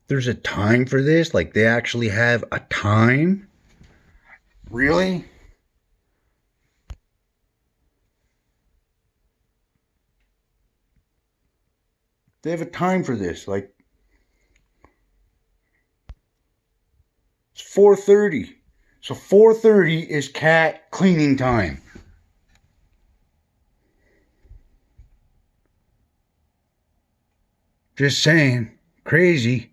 There's a time for this? Like they actually have a time? Really? They have a time for this. Like it's 4:30. So 4:30 is cat cleaning time. Just saying. Crazy.